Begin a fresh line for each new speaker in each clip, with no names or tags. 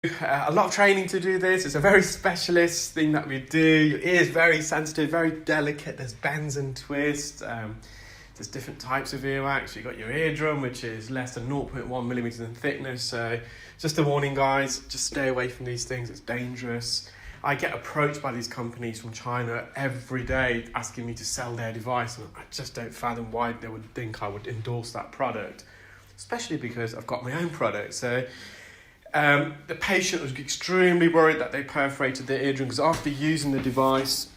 A lot of training to do this. It's a very specialist thing that we do. Your ear is very sensitive, very delicate. There's bends and twists. There's different types of earwax. You've got your eardrum, which is less than 0.1 millimeters in thickness. So just a warning, guys, just stay away from these things. It's dangerous. I get approached by these companies from China every day asking me to sell their device, and I just don't fathom why they would think I would endorse that product, especially because I've got my own product. So the patient was extremely worried that they perforated their eardrum because after using the device,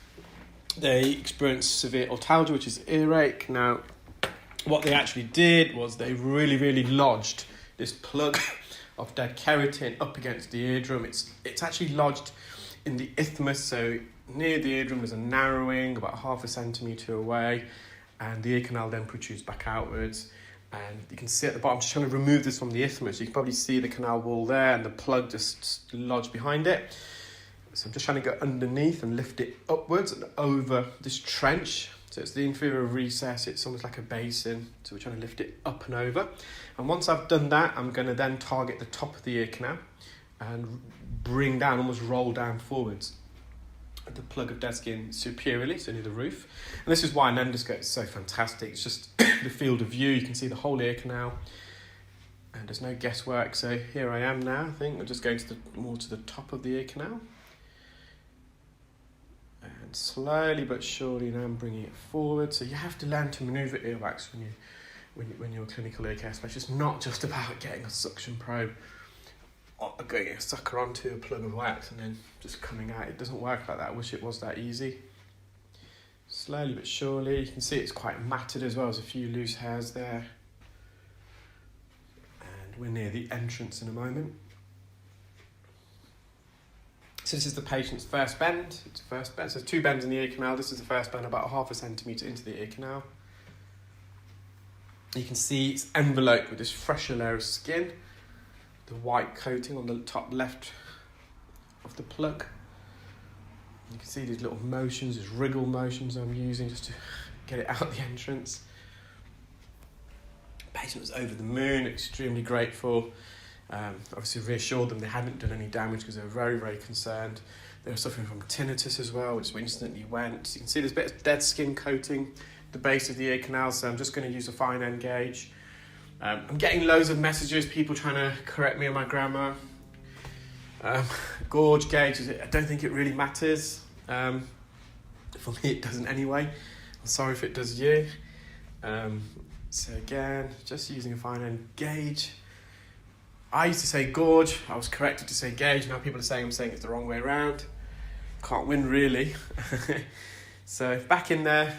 they experienced severe otalgia, which is earache. Now, what they actually did was they really lodged this plug of dead keratin up against the eardrum. It's actually lodged in the isthmus, so near the eardrum there's a narrowing about 0.5 centimetre away, and the ear canal then protrudes back outwards. And you can see at the bottom, I'm just trying to remove this from the isthmus. You can probably see the canal wall there and the plug just lodged behind it. So I'm just trying to go underneath and lift it upwards and over this trench. So it's the inferior recess, it's almost like a basin. So we're trying to lift it up and over. And once I've done that, I'm going to then target the top of the ear canal and bring down, almost roll down forwards the plug of dead skin superiorly, so near the roof. And this is why an endoscope is so fantastic. It's just the field of view. You can see the whole ear canal and there's no guesswork. So here I am now. I think we're just going to more to the top of the ear canal, and slowly but surely now I'm bringing it forward. So you have to learn to maneuver earwax when you're a clinical ear care specialist. It's not just about getting a suction probe or getting a sucker onto a plug of wax and then just coming out. It doesn't work like that. I wish it was that easy. Slowly but surely, you can see it's quite matted as well. There's a few loose hairs there. And we're near the entrance in a moment. So this is the patient's first bend. It's the first bend. So there's 2 bends in the ear canal. This is the first bend, about 0.5 centimetre into the ear canal. You can see it's enveloped with this fresher layer of skin, the white coating on the top left of the plug. You can see these little motions, these wriggle motions I'm using just to get it out the entrance. The patient was over the moon, extremely grateful. Obviously reassured them they hadn't done any damage because they were very concerned. They were suffering from tinnitus as well, which instantly went. So you can see there's a bit of dead skin coating the base of the ear canal, so I'm just going to use a fine end gauge. I'm getting loads of messages, people trying to correct me on my grammar. Gauge gauge, I don't think it really matters. For me it doesn't anyway. I'm sorry if it does you. So again, just using a fine end gauge. I used to say gauge, I was corrected to say gauge. Now people are saying I'm saying it's the wrong way around. Can't win really. So back in there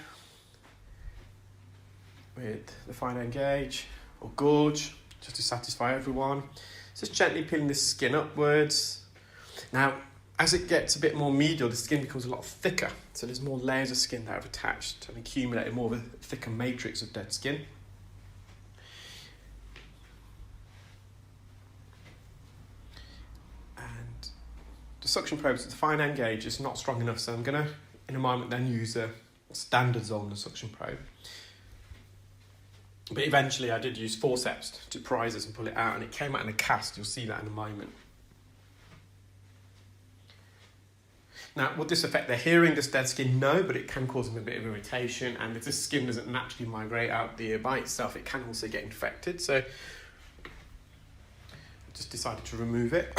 with the fine end gauge or gauge, just to satisfy everyone. Just gently peeling the skin upwards. Now, as it gets a bit more medial, the skin becomes a lot thicker. So there's more layers of skin that have attached and accumulated more of a thicker matrix of dead skin. And the suction probe, the fine end gauge, is not strong enough. So I'm going to, in a moment, then use a standard Zollner suction probe. But eventually I did use forceps to prise this and pull it out, and it came out in a cast. You'll see that in a moment. Now, would this affect their hearing, this dead skin? No, but it can cause them a bit of irritation, and if this skin doesn't naturally migrate out the ear by itself, it can also get infected. So I just decided to remove it.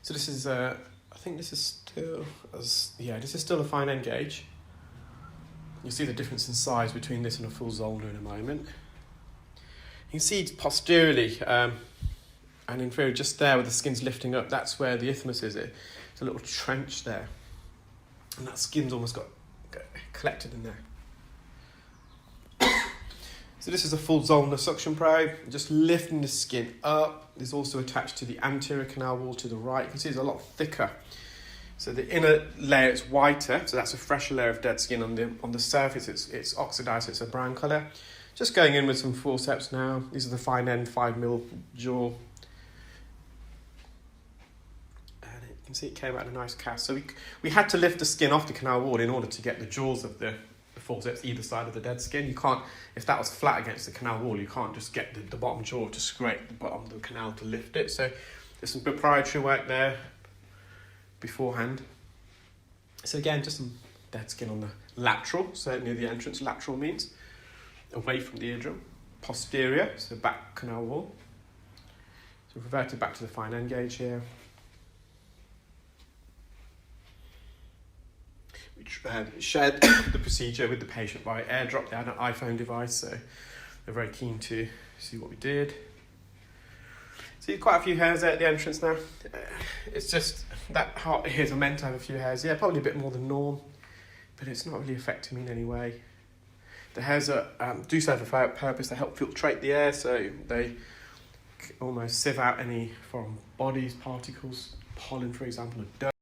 So this is, I think this is still, this is still a fine end gauge. You'll see the difference in size between this and a full Zollner in a moment. You can see posteriorly and inferior, just there where the skin's lifting up, that's where the isthmus is. It's a little trench there. And that skin's almost got collected in there. So this is a full Zollner suction probe, just lifting the skin up. It's also attached to the anterior canal wall to the right. You can see it's a lot thicker. So the inner layer is whiter, so that's a fresher layer of dead skin. On the surface, it's oxidized, so it's a brown colour. Just going in with some forceps now. These are the fine end 5mm jaw. And you can see it came out in a nice cast. So we had to lift the skin off the canal wall in order to get the jaws of the forceps either side of the dead skin. You can't, if that was flat against the canal wall, you can't just get the bottom jaw to scrape the bottom of the canal to lift it. So there's some proprietary work there beforehand. So again, just some dead skin on the lateral, so near the entrance. Lateral means away from the eardrum. Posterior, so back canal wall. So we've reverted back to the fine end gauge here. We shared the procedure with the patient by airdrop. They had an iPhone device, so they're very keen to see what we did. See quite a few hairs there at the entrance now. It's just that heart ears are meant to have a few hairs. Yeah, probably a bit more than norm, but it's not really affecting me in any way. The hairs do serve a purpose. They help filtrate the air, so they almost sieve out any foreign bodies, particles, pollen, for example, or dirt.